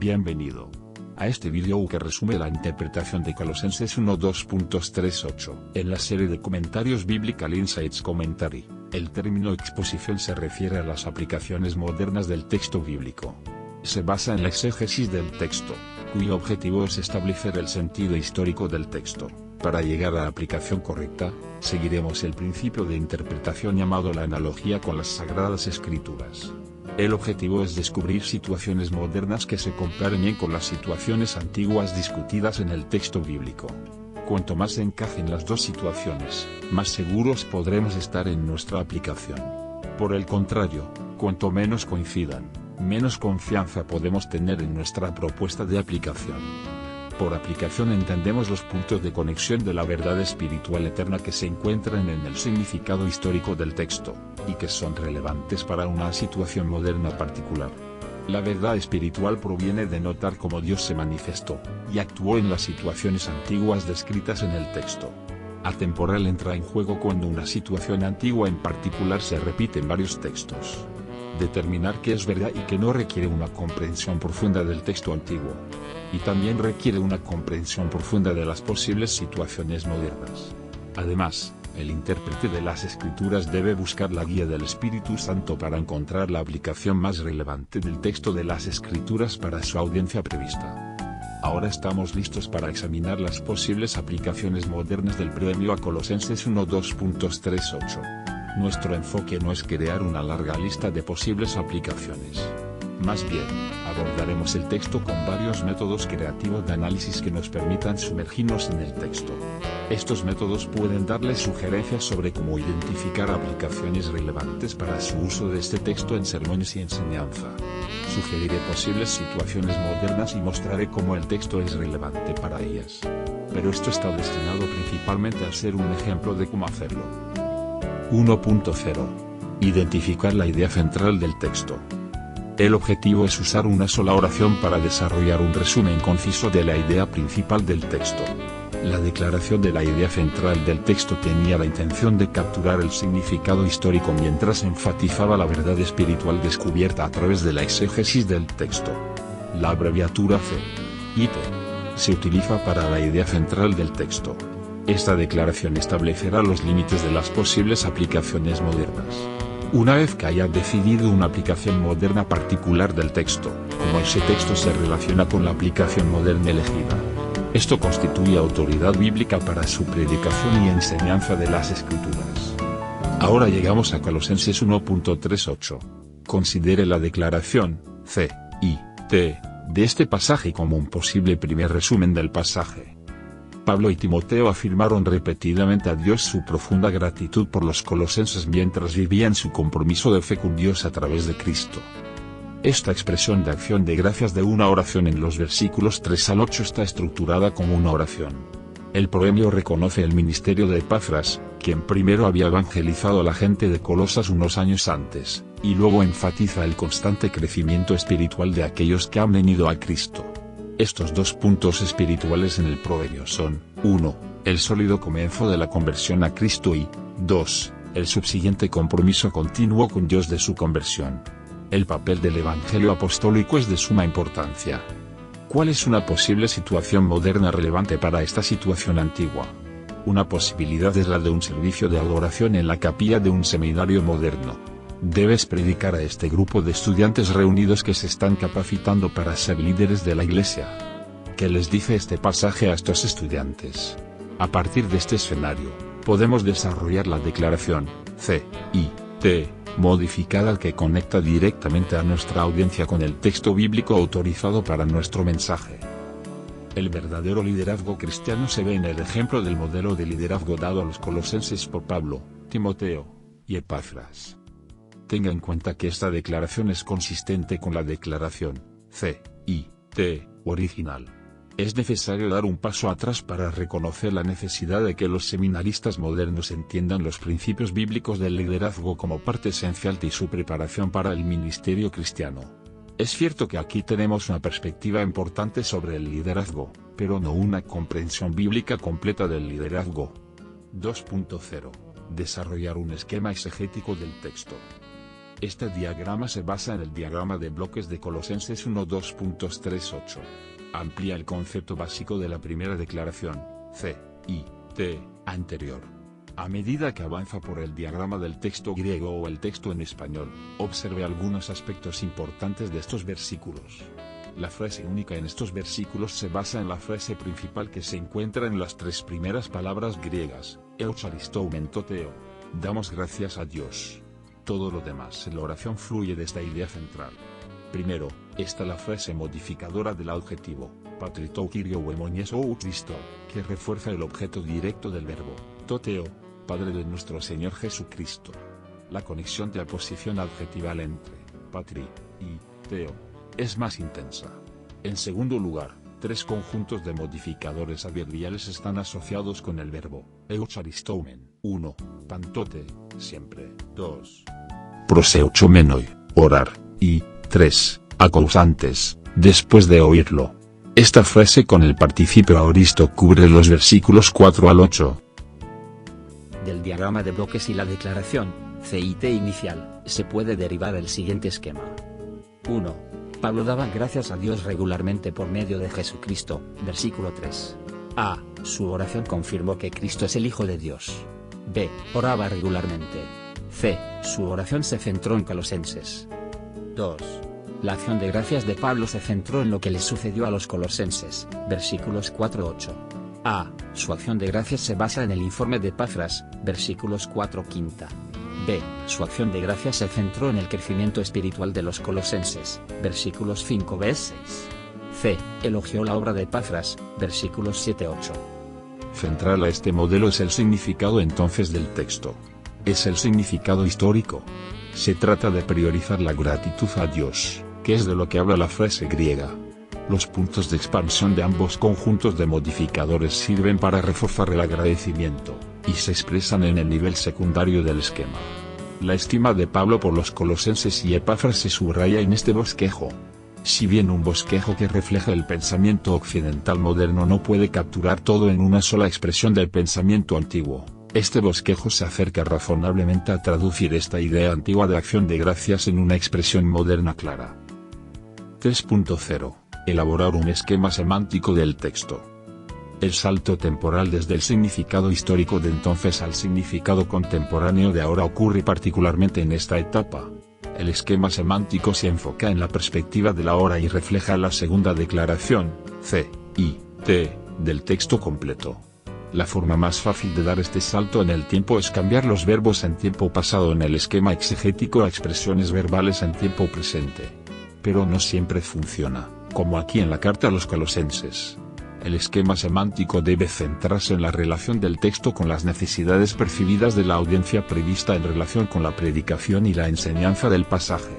Bienvenido a este vídeo que resume la interpretación de Colosenses 1:2.38. En la serie de comentarios Biblical Insights Commentary, el término exposición se refiere a las aplicaciones modernas del texto bíblico. Se basa en la exégesis del texto, cuyo objetivo es establecer el sentido histórico del texto. Para llegar a la aplicación correcta, seguiremos el principio de interpretación llamado la analogía con las Sagradas Escrituras. El objetivo es descubrir situaciones modernas que se comparen bien con las situaciones antiguas discutidas en el texto bíblico. Cuanto más encajen las dos situaciones, más seguros podremos estar en nuestra aplicación. Por el contrario, cuanto menos coincidan, menos confianza podemos tener en nuestra propuesta de aplicación. Por aplicación entendemos los puntos de conexión de la verdad espiritual eterna que se encuentran en el significado histórico del texto, y que son relevantes para una situación moderna particular. La verdad espiritual proviene de notar cómo Dios se manifestó y actuó en las situaciones antiguas descritas en el texto. Atemporal entra en juego cuando una situación antigua en particular se repite en varios textos. Determinar qué es verdad y qué no requiere una comprensión profunda del texto antiguo. Y también requiere una comprensión profunda de las posibles situaciones modernas. Además, el intérprete de las Escrituras debe buscar la guía del Espíritu Santo para encontrar la aplicación más relevante del texto de las Escrituras para su audiencia prevista. Ahora estamos listos para examinar las posibles aplicaciones modernas del premio a Colosenses 1:2.38. Nuestro enfoque no es crear una larga lista de posibles aplicaciones. Más bien, abordaremos el texto con varios métodos creativos de análisis que nos permitan sumergirnos en el texto. Estos métodos pueden darles sugerencias sobre cómo identificar aplicaciones relevantes para su uso de este texto en sermones y enseñanza. Sugeriré posibles situaciones modernas y mostraré cómo el texto es relevante para ellas. Pero esto está destinado principalmente a ser un ejemplo de cómo hacerlo. 1.0. Identificar la idea central del texto. El objetivo es usar una sola oración para desarrollar un resumen conciso de la idea principal del texto. La declaración de la idea central del texto tenía la intención de capturar el significado histórico mientras enfatizaba la verdad espiritual descubierta a través de la exégesis del texto. La abreviatura CIT se utiliza para la idea central del texto. Esta declaración establecerá los límites de las posibles aplicaciones modernas. Una vez que haya decidido una aplicación moderna particular del texto, cómo ese texto se relaciona con la aplicación moderna elegida. Esto constituye autoridad bíblica para su predicación y enseñanza de las Escrituras. Ahora llegamos a Colosenses 1.38. Considere la declaración CIT de este pasaje como un posible primer resumen del pasaje. Pablo y Timoteo afirmaron repetidamente a Dios su profunda gratitud por los colosenses mientras vivían su compromiso de fe con Dios a través de Cristo. Esta expresión de acción de gracias de una oración en los versículos 3 al 8 está estructurada como una oración. El proemio reconoce el ministerio de Epafras, quien primero había evangelizado a la gente de Colosas unos años antes, y luego enfatiza el constante crecimiento espiritual de aquellos que han venido a Cristo. Estos dos puntos espirituales en el proverbio son, 1, el sólido comienzo de la conversión a Cristo y, 2, el subsiguiente compromiso continuo con Dios de su conversión. El papel del Evangelio apostólico es de suma importancia. ¿Cuál es una posible situación moderna relevante para esta situación antigua? Una posibilidad es la de un servicio de adoración en la capilla de un seminario moderno. Debes predicar a este grupo de estudiantes reunidos que se están capacitando para ser líderes de la iglesia. ¿Qué les dice este pasaje a estos estudiantes? A partir de este escenario, podemos desarrollar la declaración CIT modificada que conecta directamente a nuestra audiencia con el texto bíblico autorizado para nuestro mensaje. El verdadero liderazgo cristiano se ve en el ejemplo del modelo de liderazgo dado a los colosenses por Pablo, Timoteo y Epafras. Tenga en cuenta que esta declaración es consistente con la declaración CIT original. Es necesario dar un paso atrás para reconocer la necesidad de que los seminaristas modernos entiendan los principios bíblicos del liderazgo como parte esencial de su preparación para el ministerio cristiano. Es cierto que aquí tenemos una perspectiva importante sobre el liderazgo, pero no una comprensión bíblica completa del liderazgo. 2.0. Desarrollar un esquema exegético del texto. Este diagrama se basa en el diagrama de bloques de Colosenses 1:2.38. Amplía el concepto básico de la primera declaración, C, I, T, anterior. A medida que avanza por el diagrama del texto griego o el texto en español, observe algunos aspectos importantes de estos versículos. La frase única en estos versículos se basa en la frase principal que se encuentra en las tres primeras palabras griegas, eucharistoumen toteo. Damos gracias a Dios. Todo lo demás en la oración fluye de esta idea central. Primero, está la frase modificadora del adjetivo, patritou kyrio hemonies ou Cristo, que refuerza el objeto directo del verbo, toteo, Padre de nuestro Señor Jesucristo. La conexión de la posición adjetival entre patri y teo es más intensa. En segundo lugar, tres conjuntos de modificadores adverbiales están asociados con el verbo, eucharistoumen. 1. Pantote, siempre. 2. Proseuchomenoi, orar. Y 3. Acousantes, después de oírlo. Esta frase con el participio aoristo cubre los versículos 4 al 8. Del diagrama de bloques y la declaración, CIT inicial, se puede derivar el siguiente esquema. 1. Pablo daba gracias a Dios regularmente por medio de Jesucristo, versículo 3. A. Su oración confirmó que Cristo es el Hijo de Dios. B. Oraba regularmente. C. Su oración se centró en Colosenses. 2. La acción de gracias de Pablo se centró en lo que le sucedió a los colosenses, versículos 4-8. A. Su acción de gracias se basa en el informe de Epafras, versículos 4-5. B. Su acción de gracias se centró en el crecimiento espiritual de los colosenses, versículos 5-6. C. Elogió la obra de Epafras, versículos 7-8. Central a este modelo es el significado entonces del texto. Es el significado histórico. Se trata de priorizar la gratitud a Dios, que es de lo que habla la frase griega. Los puntos de expansión de ambos conjuntos de modificadores sirven para reforzar el agradecimiento, y se expresan en el nivel secundario del esquema. La estima de Pablo por los colosenses y Epafras se subraya en este bosquejo. Si bien un bosquejo que refleja el pensamiento occidental moderno no puede capturar todo en una sola expresión del pensamiento antiguo, este bosquejo se acerca razonablemente a traducir esta idea antigua de acción de gracias en una expresión moderna clara. 3.0. Elaborar un esquema semántico del texto. El salto temporal desde el significado histórico de entonces al significado contemporáneo de ahora ocurre particularmente en esta etapa. El esquema semántico se enfoca en la perspectiva de la hora y refleja la segunda declaración, C, I, T, del texto completo. La forma más fácil de dar este salto en el tiempo es cambiar los verbos en tiempo pasado en el esquema exegético a expresiones verbales en tiempo presente. Pero no siempre funciona, como aquí en la carta a los colosenses. El esquema semántico debe centrarse en la relación del texto con las necesidades percibidas de la audiencia prevista en relación con la predicación y la enseñanza del pasaje.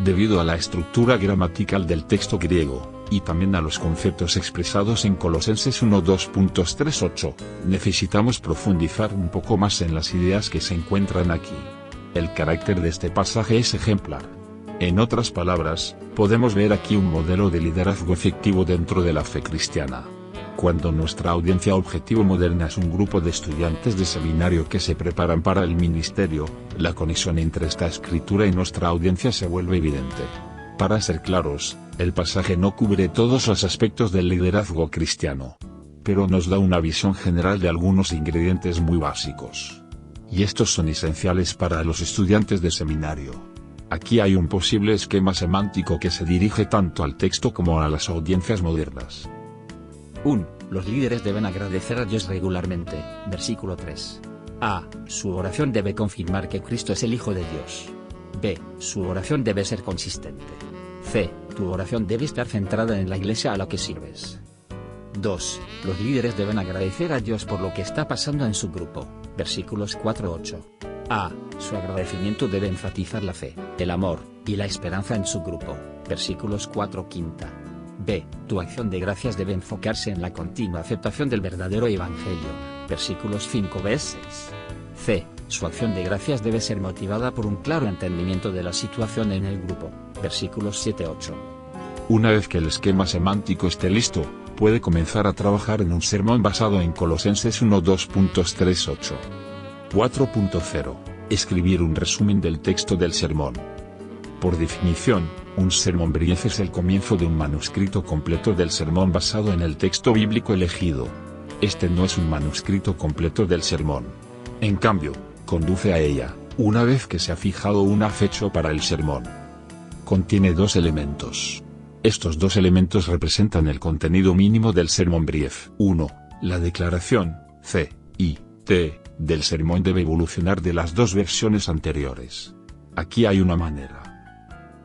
Debido a la estructura gramatical del texto griego, y también a los conceptos expresados en Colosenses 1:2.38, necesitamos profundizar un poco más en las ideas que se encuentran aquí. El carácter de este pasaje es ejemplar. En otras palabras, podemos ver aquí un modelo de liderazgo efectivo dentro de la fe cristiana. Cuando nuestra audiencia objetivo moderna es un grupo de estudiantes de seminario que se preparan para el ministerio, la conexión entre esta escritura y nuestra audiencia se vuelve evidente. Para ser claros, el pasaje no cubre todos los aspectos del liderazgo cristiano, pero nos da una visión general de algunos ingredientes muy básicos. Y estos son esenciales para los estudiantes de seminario. Aquí hay un posible esquema semántico que se dirige tanto al texto como a las audiencias modernas. 1. Los líderes deben agradecer a Dios regularmente, versículo 3. A. Su oración debe confirmar que Cristo es el Hijo de Dios. B. Su oración debe ser consistente. C. Tu oración debe estar centrada en la iglesia a la que sirves. 2. Los líderes deben agradecer a Dios por lo que está pasando en su grupo, versículos 4-8. A. Su agradecimiento debe enfatizar la fe, el amor, y la esperanza en su grupo, versículos 4-5. B. Tu acción de gracias debe enfocarse en la continua aceptación del verdadero evangelio, versículos 5-6. C. Su acción de gracias debe ser motivada por un claro entendimiento de la situación en el grupo, versículos 7-8. Una vez que el esquema semántico esté listo, puede comenzar a trabajar en un sermón basado en Colosenses 1:2.38. 4.0. Escribir un resumen del texto del sermón. Por definición, un sermón brief es el comienzo de un manuscrito completo del sermón basado en el texto bíblico elegido. Este no es un manuscrito completo del sermón. En cambio, conduce a ella, una vez que se ha fijado una fecha para el sermón. Contiene dos elementos. Estos dos elementos representan el contenido mínimo del sermón brief. 1. La declaración, C, I, T, del sermón debe evolucionar de las dos versiones anteriores. Aquí hay una manera.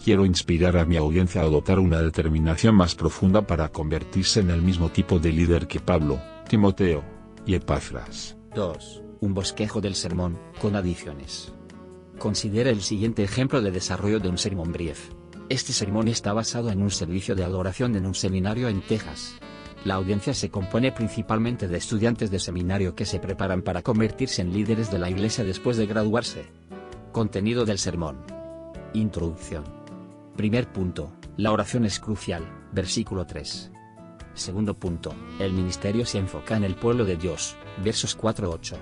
Quiero inspirar a mi audiencia a adoptar una determinación más profunda para convertirse en el mismo tipo de líder que Pablo, Timoteo y Epafras. 2. Un bosquejo del sermón, con adiciones. Considera el siguiente ejemplo de desarrollo de un sermón brief. Este sermón está basado en un servicio de adoración en un seminario en Texas. La audiencia se compone principalmente de estudiantes de seminario que se preparan para convertirse en líderes de la iglesia después de graduarse. Contenido del sermón. Introducción. Primer punto, la oración es crucial, versículo 3. Segundo punto, el ministerio se enfoca en el pueblo de Dios, versos 4-8.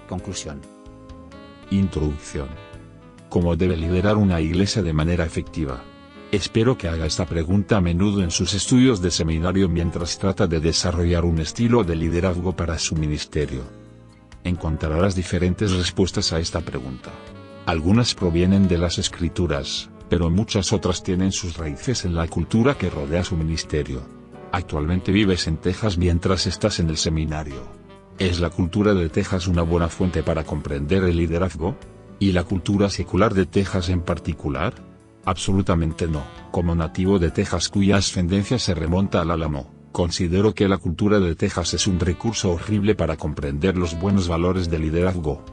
Conclusión. Introducción. ¿Cómo debe liderar una iglesia de manera efectiva? Espero que haga esta pregunta a menudo en sus estudios de seminario mientras trata de desarrollar un estilo de liderazgo para su ministerio. Encontrarás diferentes respuestas a esta pregunta. Algunas provienen de las Escrituras, pero muchas otras tienen sus raíces en la cultura que rodea su ministerio. Actualmente vives en Texas mientras estás en el seminario. ¿Es la cultura de Texas una buena fuente para comprender el liderazgo? ¿Y la cultura secular de Texas en particular? Absolutamente no. Como nativo de Texas cuya ascendencia se remonta al Álamo, considero que la cultura de Texas es un recurso horrible para comprender los buenos valores del liderazgo.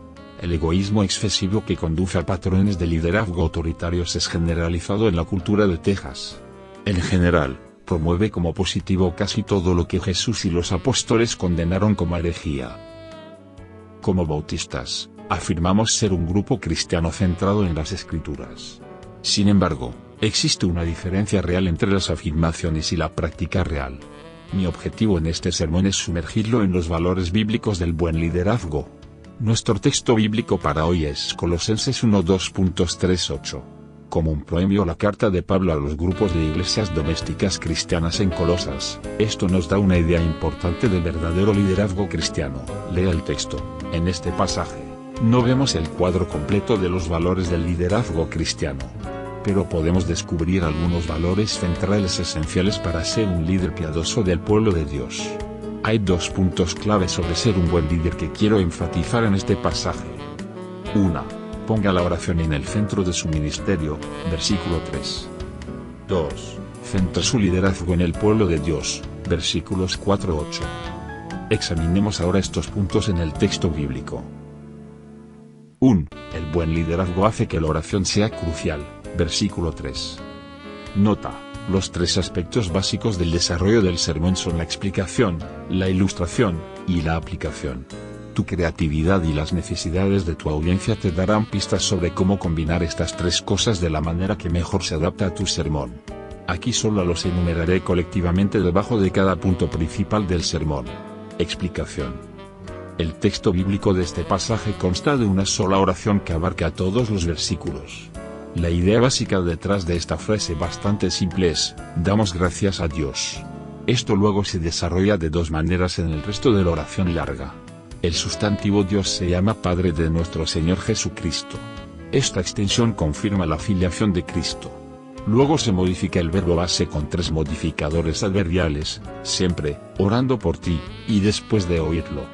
El egoísmo excesivo que conduce a patrones de liderazgo autoritarios es generalizado en la cultura de Texas. En general, promueve como positivo casi todo lo que Jesús y los apóstoles condenaron como herejía. Como bautistas, afirmamos ser un grupo cristiano centrado en las Escrituras. Sin embargo, existe una diferencia real entre las afirmaciones y la práctica real. Mi objetivo en este sermón es sumergirlo en los valores bíblicos del buen liderazgo. Nuestro texto bíblico para hoy es Colosenses 1:2.38. Como un premio a la carta de Pablo a los grupos de iglesias domésticas cristianas en Colosas, esto nos da una idea importante del verdadero liderazgo cristiano. Lea el texto. En este pasaje, no vemos el cuadro completo de los valores del liderazgo cristiano, pero podemos descubrir algunos valores centrales esenciales para ser un líder piadoso del pueblo de Dios. Hay dos puntos clave sobre ser un buen líder que quiero enfatizar en este pasaje. 1. Ponga la oración en el centro de su ministerio, versículo 3. 2. Centra su liderazgo en el pueblo de Dios, versículos 4-8. Examinemos ahora estos puntos en el texto bíblico. 1. El buen liderazgo hace que la oración sea crucial, versículo 3. Nota, los tres aspectos básicos del desarrollo del sermón son la explicación, la ilustración, y la aplicación. Tu creatividad y las necesidades de tu audiencia te darán pistas sobre cómo combinar estas tres cosas de la manera que mejor se adapta a tu sermón. Aquí solo los enumeraré colectivamente debajo de cada punto principal del sermón. Explicación. El texto bíblico de este pasaje consta de una sola oración que abarca todos los versículos. La idea básica detrás de esta frase bastante simple es, damos gracias a Dios. Esto luego se desarrolla de dos maneras en el resto de la oración larga. El sustantivo Dios se llama Padre de nuestro Señor Jesucristo. Esta extensión confirma la filiación de Cristo. Luego se modifica el verbo base con tres modificadores adverbiales, siempre, orando por ti, y después de oírlo.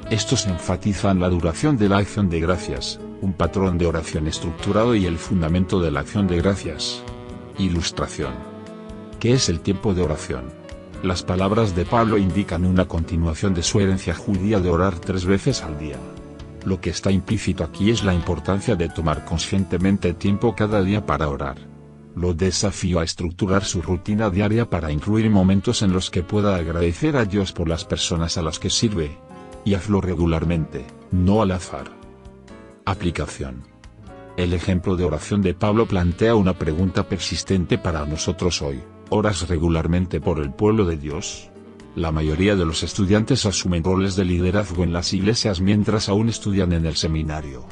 Estos enfatizan la duración de la acción de gracias, un patrón de oración estructurado y el fundamento de la acción de gracias. Ilustración. ¿Qué es el tiempo de oración? Las palabras de Pablo indican una continuación de su herencia judía de orar 3 veces al día. Lo que está implícito aquí es la importancia de tomar conscientemente tiempo cada día para orar. Lo desafío a estructurar su rutina diaria para incluir momentos en los que pueda agradecer a Dios por las personas a las que sirve. Y hazlo regularmente, no al azar. Aplicación. El ejemplo de oración de Pablo plantea una pregunta persistente para nosotros hoy. ¿Oras regularmente por el pueblo de Dios? La mayoría de los estudiantes asumen roles de liderazgo en las iglesias mientras aún estudian en el seminario.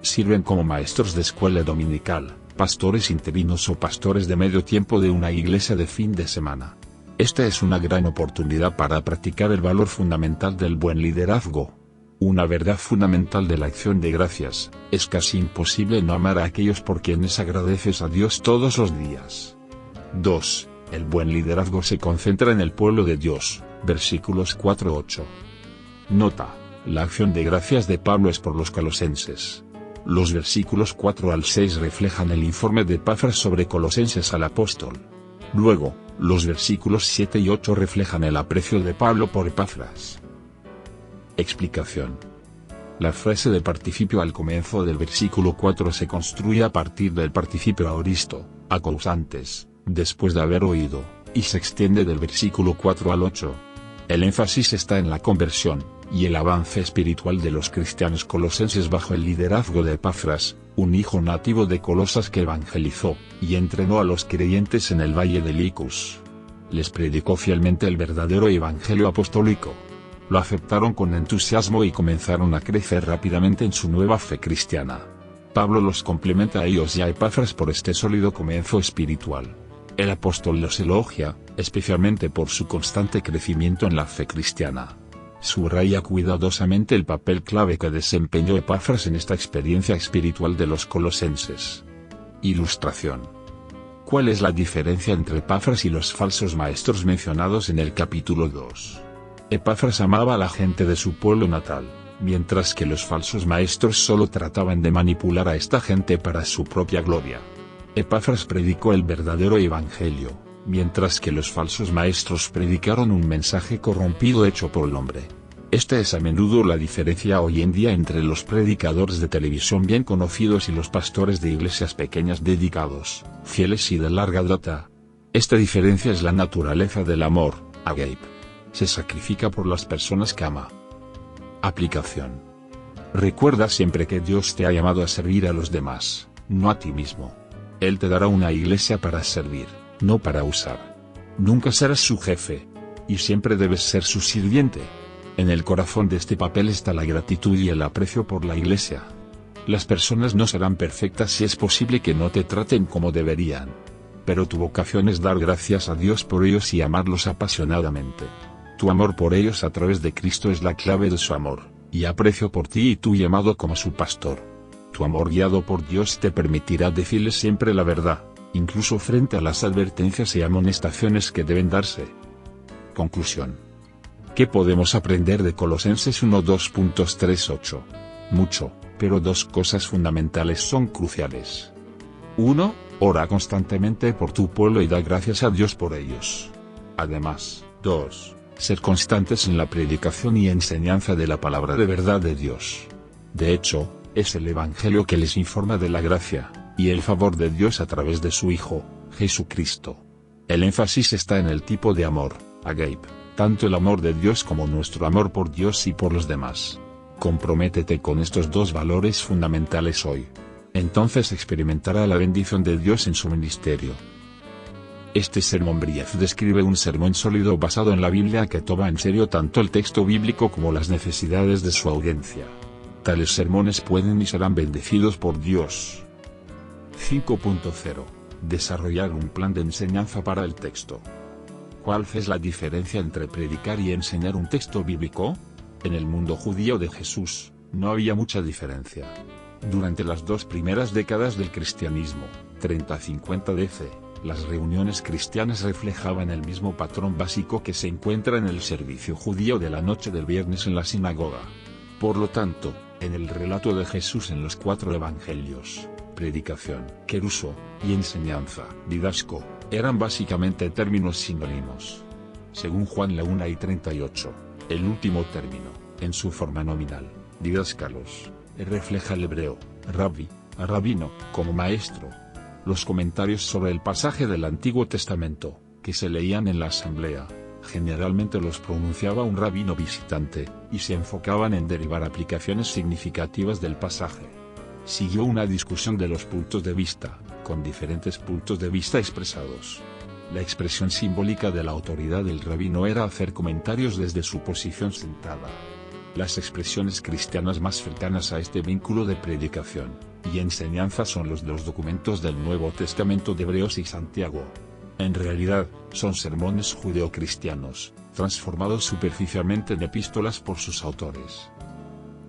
Sirven como maestros de escuela dominical, pastores interinos o pastores de medio tiempo de una iglesia de fin de semana. Esta es una gran oportunidad para practicar el valor fundamental del buen liderazgo. Una verdad fundamental de la acción de gracias: es casi imposible no amar a aquellos por quienes agradeces a Dios todos los días. 2. El buen liderazgo se concentra en el pueblo de Dios, versículos 4-8. Nota: la acción de gracias de Pablo es por los colosenses. Los versículos 4 al 6 reflejan el informe de Epafras sobre Colosenses al apóstol. Luego, los versículos 7 y 8 reflejan el aprecio de Pablo por Epafras. Explicación. La frase de participio al comienzo del versículo 4 se construye a partir del participio aoristo, acousantes, después de haber oído, y se extiende del versículo 4 al 8. El énfasis está en la conversión y el avance espiritual de los cristianos colosenses bajo el liderazgo de Epafras, un hijo nativo de Colosas que evangelizó y entrenó a los creyentes en el valle de Licus. Les predicó fielmente el verdadero evangelio apostólico. Lo aceptaron con entusiasmo y comenzaron a crecer rápidamente en su nueva fe cristiana. Pablo los complementa a ellos y a Epafras por este sólido comienzo espiritual. El apóstol los elogia, especialmente por su constante crecimiento en la fe cristiana. Subraya cuidadosamente el papel clave que desempeñó Epafras en esta experiencia espiritual de los colosenses. Ilustración. ¿Cuál es la diferencia entre Epafras y los falsos maestros mencionados en el capítulo 2? Epafras amaba a la gente de su pueblo natal, mientras que los falsos maestros solo trataban de manipular a esta gente para su propia gloria. Epafras predicó el verdadero evangelio, mientras que los falsos maestros predicaron un mensaje corrompido hecho por el hombre. Esta es a menudo la diferencia hoy en día entre los predicadores de televisión bien conocidos y los pastores de iglesias pequeñas dedicados, fieles y de larga data. Esta diferencia es la naturaleza del amor, agape. Se sacrifica por las personas que ama. Aplicación. Recuerda siempre que Dios te ha llamado a servir a los demás, no a ti mismo. Él te dará una iglesia para servir, no para usar. Nunca serás su jefe, y siempre debes ser su sirviente. En el corazón de este papel está la gratitud y el aprecio por la iglesia. Las personas no serán perfectas y es posible que no te traten como deberían. Pero tu vocación es dar gracias a Dios por ellos y amarlos apasionadamente. Tu amor por ellos a través de Cristo es la clave de su amor, y aprecio por ti y tu llamado como su pastor. Tu amor guiado por Dios te permitirá decirles siempre la verdad, incluso frente a las advertencias y amonestaciones que deben darse. Conclusión. ¿Qué podemos aprender de Colosenses 1:2.38? Mucho, pero dos cosas fundamentales son cruciales. 1. Ora constantemente por tu pueblo y da gracias a Dios por ellos. Además, 2. Ser constantes en la predicación y enseñanza de la palabra de verdad de Dios. De hecho, es el Evangelio que les informa de la gracia y el favor de Dios a través de su Hijo, Jesucristo. El énfasis está en el tipo de amor, agape, tanto el amor de Dios como nuestro amor por Dios y por los demás. Comprométete con estos dos valores fundamentales hoy. Entonces experimentará la bendición de Dios en su ministerio. Este sermón brief describe un sermón sólido basado en la Biblia que toma en serio tanto el texto bíblico como las necesidades de su audiencia. Tales sermones pueden y serán bendecidos por Dios. 5.0. Desarrollar un plan de enseñanza para el texto. ¿Cuál es la diferencia entre predicar y enseñar un texto bíblico? En el mundo judío de Jesús, no había mucha diferencia. Durante las 2 primeras décadas del cristianismo, 30-50 DC, las reuniones cristianas reflejaban el mismo patrón básico que se encuentra en el servicio judío de la noche del viernes en la sinagoga. Por lo tanto, en el relato de Jesús en los 4 evangelios, predicación, keruso, y enseñanza, didasco, eran básicamente términos sinónimos. Según Juan 1:38, el último término, en su forma nominal, didáscalos, refleja el hebreo, rabbi, rabino, como maestro. Los comentarios sobre el pasaje del Antiguo Testamento, que se leían en la asamblea, generalmente los pronunciaba un rabino visitante, y se enfocaban en derivar aplicaciones significativas del pasaje. Siguió una discusión de los puntos de vista, con diferentes puntos de vista expresados. La expresión simbólica de la autoridad del rabino era hacer comentarios desde su posición sentada. Las expresiones cristianas más cercanas a este vínculo de predicación y enseñanza son los documentos del Nuevo Testamento de Hebreos y Santiago. En realidad, son sermones judeocristianos, transformados superficialmente en epístolas por sus autores.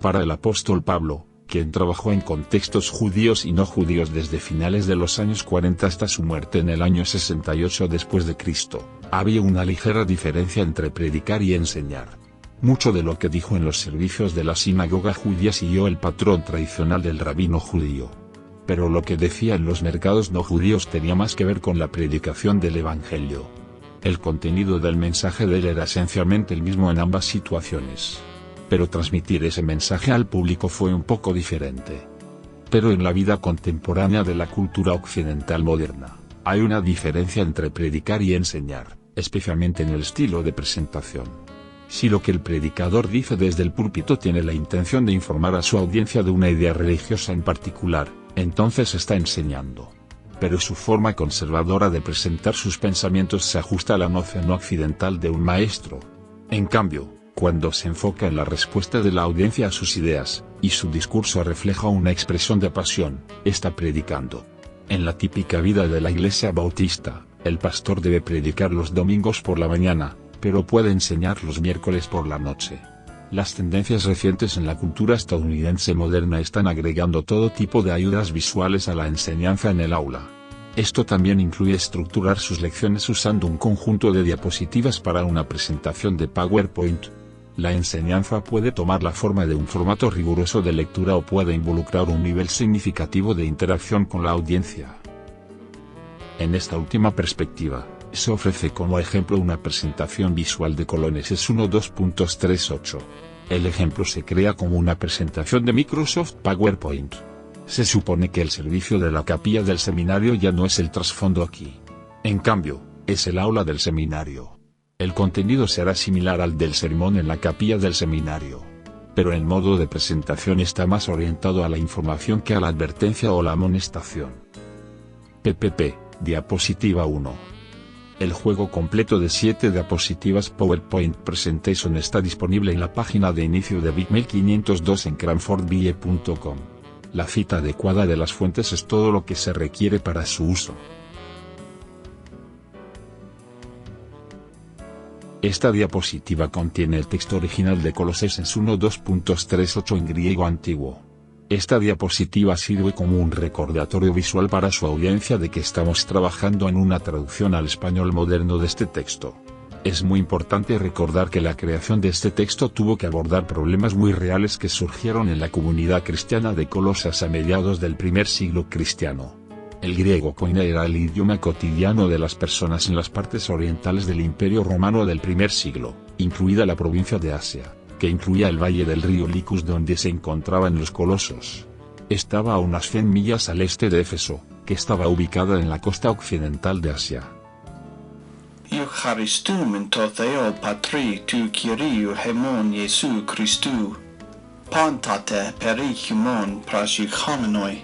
Para el apóstol Pablo, quien trabajó en contextos judíos y no judíos desde finales de los años 40 hasta su muerte en el año 68 después de Cristo, había una ligera diferencia entre predicar y enseñar. Mucho de lo que dijo en los servicios de la sinagoga judía siguió el patrón tradicional del rabino judío. Pero lo que decía en los mercados no judíos tenía más que ver con la predicación del evangelio. El contenido del mensaje de él era esencialmente el mismo en ambas situaciones. Pero transmitir ese mensaje al público fue un poco diferente. Pero en la vida contemporánea de la cultura occidental moderna, hay una diferencia entre predicar y enseñar, especialmente en el estilo de presentación. Si lo que el predicador dice desde el púlpito tiene la intención de informar a su audiencia de una idea religiosa en particular, entonces está enseñando. Pero su forma conservadora de presentar sus pensamientos se ajusta a la noción no occidental de un maestro. En cambio, cuando se enfoca en la respuesta de la audiencia a sus ideas, y su discurso refleja una expresión de pasión, está predicando. En la típica vida de la iglesia bautista, el pastor debe predicar los domingos por la mañana, pero puede enseñar los miércoles por la noche. Las tendencias recientes en la cultura estadounidense moderna están agregando todo tipo de ayudas visuales a la enseñanza en el aula. Esto también incluye estructurar sus lecciones usando un conjunto de diapositivas para una presentación de PowerPoint. La enseñanza puede tomar la forma de un formato riguroso de lectura o puede involucrar un nivel significativo de interacción con la audiencia. En esta última perspectiva, se ofrece como ejemplo una presentación visual de Colosenses 1:2.38. El ejemplo se crea como una presentación de Microsoft PowerPoint. Se supone que el servicio de la capilla del seminario ya no es el trasfondo aquí. En cambio, es el aula del seminario. El contenido será similar al del sermón en la capilla del seminario. Pero el modo de presentación está más orientado a la información que a la advertencia o la amonestación. PPP, diapositiva 1. El juego completo de 7 diapositivas PowerPoint Presentation está disponible en la página de inicio de Bitmail 502 en cranfordville.com. La cita adecuada de las fuentes es todo lo que se requiere para su uso. Esta diapositiva contiene el texto original de Colosenses 1:2.38 en griego antiguo. Esta diapositiva sirve como un recordatorio visual para su audiencia de que estamos trabajando en una traducción al español moderno de este texto. Es muy importante recordar que la creación de este texto tuvo que abordar problemas muy reales que surgieron en la comunidad cristiana de Colosas a mediados del primer siglo cristiano. El griego koine era el idioma cotidiano de las personas en las partes orientales del Imperio Romano del primer siglo, incluida la provincia de Asia, que incluía el valle del río Licus donde se encontraban los colosos. Estaba a unas 100 millas al este de Éfeso, que estaba ubicada en la costa occidental de Asia. Eucharistum to Theo Patri tu Kyriou Hemon Jesu Christou. Pontate peri humon prashuchomenoi.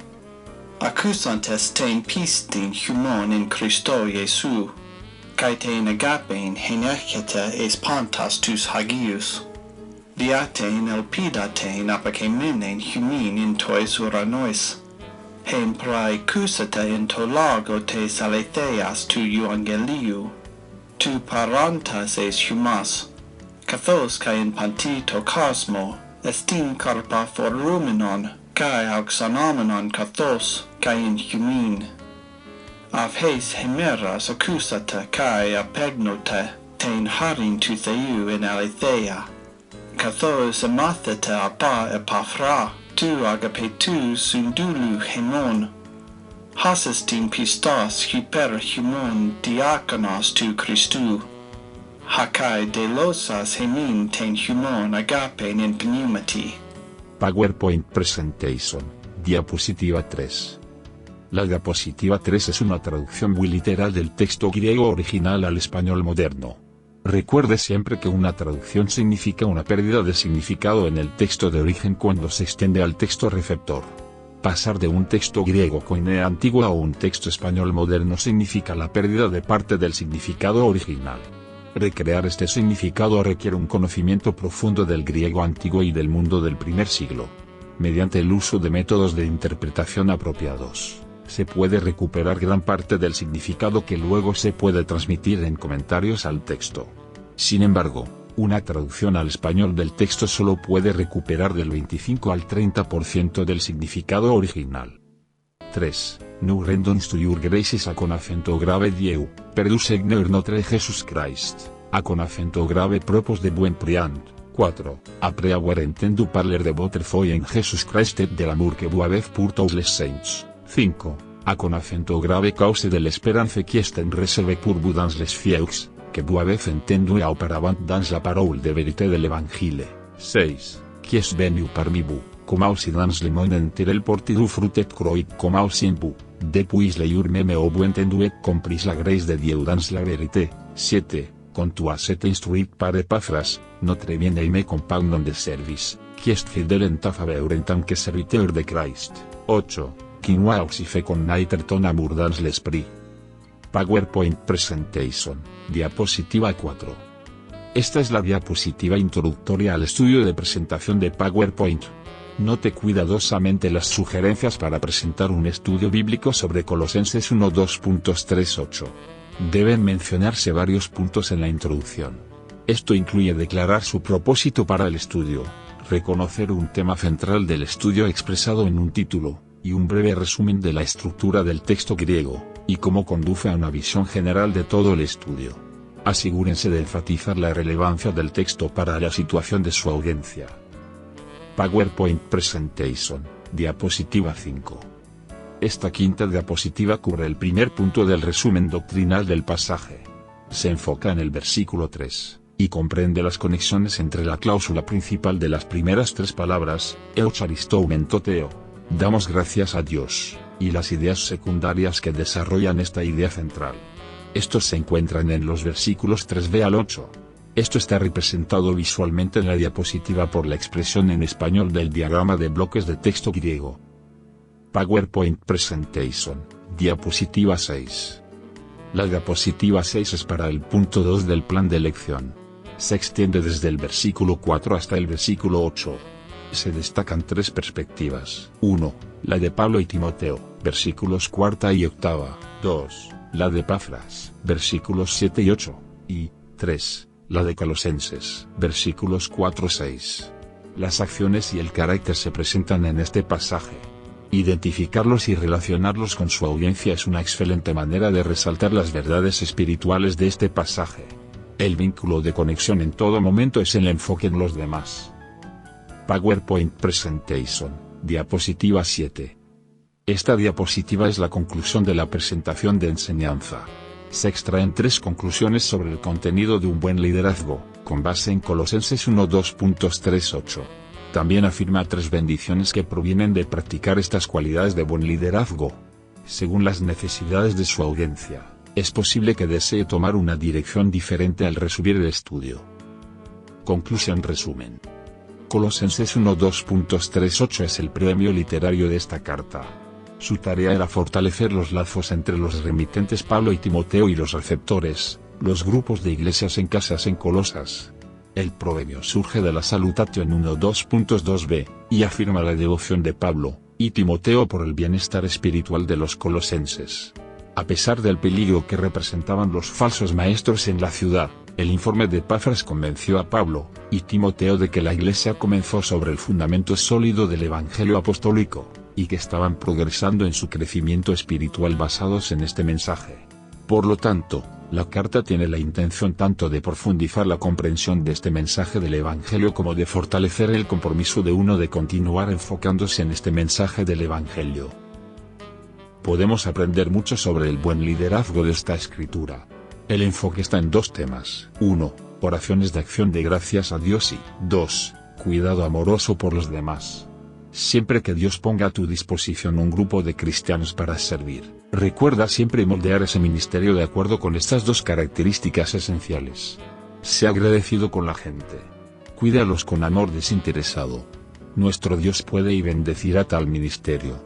Accusantes ten pistin humon in Christo Jesu. Kai ten agapein henechete es pontas tus hagius. Diatein elpidatein apakemenen humin in tois uranois. Hem prai cusate in to lago te saletheas tu euangeliu. Tu parantas es humas. Kathos kai in pantito cosmo, estin carpa forumenon, kai auxanomenon kathos, kai in humin. Av heis hemeras accusata kai apegnote, ten harin tu theu in aletheia. Kathos emathete apa epaphra, tu agapetu sundulu hemon. Hasestin pistos hyper humon diakonos tu Christou. Hakai delosas hemin ten humon agapen in pneumati. PowerPoint Presentation, diapositiva 3. La diapositiva 3 es una traducción muy literal del texto griego original al español moderno. Recuerde siempre que una traducción significa una pérdida de significado en el texto de origen cuando se extiende al texto receptor. Pasar de un texto griego koine antiguo a un texto español moderno significa la pérdida de parte del significado original. Recrear este significado requiere un conocimiento profundo del griego antiguo y del mundo del primer siglo. Mediante el uso de métodos de interpretación apropiados, se puede recuperar gran parte del significado que luego se puede transmitir en comentarios al texto. Sin embargo, una traducción al español del texto solo puede recuperar del 25 al 30% del significado original. 3. No rendons to your graces a con acento grave dieu, perdus egner notre Jesus Christ, a con acento grave propos de buen priant. 4. Après avoir entendu parler de votre foi en Jesus Christ et de l'amour que vous avez pour tous les saints. 5. A con acento grave cause de l'espérance qui est en réserve pour vous dans les fieux, que vous avez entendu auparavant dans la parole de vérité de l'évangile. 6. Qui est venu parmi vous, comme aussi dans le monde entier el porti du fruit et croit comme aussi en vous, depuis l'ayur meme au vous entendu et compris la grâce de Dieu dans la vérité. 7. Con tu acete instruit par Epafras, notre bien-aimé compagnon de service, qui est fidèle en ta faveur en tant que serviteur de Christ. 8. Qui nous a aussi fait connaître ton amour dans l'esprit. PowerPoint Presentation, diapositiva 4. Esta es la diapositiva introductoria al estudio de presentación de PowerPoint. Note cuidadosamente las sugerencias para presentar un estudio bíblico sobre Colosenses 1:2.38. Deben mencionarse varios puntos en la introducción. Esto incluye declarar su propósito para el estudio, reconocer un tema central del estudio expresado en un título, y un breve resumen de la estructura del texto griego, y cómo conduce a una visión general de todo el estudio. Asegúrense de enfatizar la relevancia del texto para la situación de su audiencia. PowerPoint Presentation, diapositiva 5. Esta quinta diapositiva cubre el primer punto del resumen doctrinal del pasaje. Se enfoca en el versículo 3, y comprende las conexiones entre la cláusula principal de las primeras tres palabras, eucharistou-mentoteo, damos gracias a Dios, y las ideas secundarias que desarrollan esta idea central. Estos se encuentran en los versículos 3b al 8. Esto está representado visualmente en la diapositiva por la expresión en español del diagrama de bloques de texto griego. PowerPoint Presentation, diapositiva 6. La diapositiva 6 es para el punto 2 del plan de lección. Se extiende desde el versículo 4 hasta el versículo 8. Se destacan tres perspectivas. 1. La de Pablo y Timoteo, versículos 4 y 8. 2. La de Epafras, versículos 7 y 8. Y 3. La de Colosenses, versículos 4-6. Las acciones y el carácter se presentan en este pasaje. Identificarlos y relacionarlos con su audiencia es una excelente manera de resaltar las verdades espirituales de este pasaje. El vínculo de conexión en todo momento es el enfoque en los demás. PowerPoint Presentation, diapositiva 7. Esta diapositiva es la conclusión de la presentación de enseñanza. Se extraen tres conclusiones sobre el contenido de un buen liderazgo, con base en Colosenses 1:2.38. También afirma tres bendiciones que provienen de practicar estas cualidades de buen liderazgo. Según las necesidades de su audiencia, es posible que desee tomar una dirección diferente al resumir el estudio. Conclusión resumen. Colosenses 1:2.38 es el premio literario de esta carta. Su tarea era fortalecer los lazos entre los remitentes Pablo y Timoteo y los receptores, los grupos de iglesias en casas en Colosas. El proverbio surge de la salutatio en 1:2.2b, y afirma la devoción de Pablo y Timoteo por el bienestar espiritual de los colosenses. A pesar del peligro que representaban los falsos maestros en la ciudad, el informe de Epafras convenció a Pablo y Timoteo de que la iglesia comenzó sobre el fundamento sólido del evangelio apostólico, y que estaban progresando en su crecimiento espiritual basados en este mensaje. Por lo tanto, la carta tiene la intención tanto de profundizar la comprensión de este mensaje del Evangelio como de fortalecer el compromiso de uno de continuar enfocándose en este mensaje del Evangelio. Podemos aprender mucho sobre el buen liderazgo de esta escritura. El enfoque está en dos temas. 1. Oraciones de acción de gracias a Dios y 2. Cuidado amoroso por los demás. Siempre que Dios ponga a tu disposición un grupo de cristianos para servir, recuerda siempre moldear ese ministerio de acuerdo con estas dos características esenciales. Sé agradecido con la gente. Cuídalos con amor desinteresado. Nuestro Dios puede y bendecirá tal ministerio.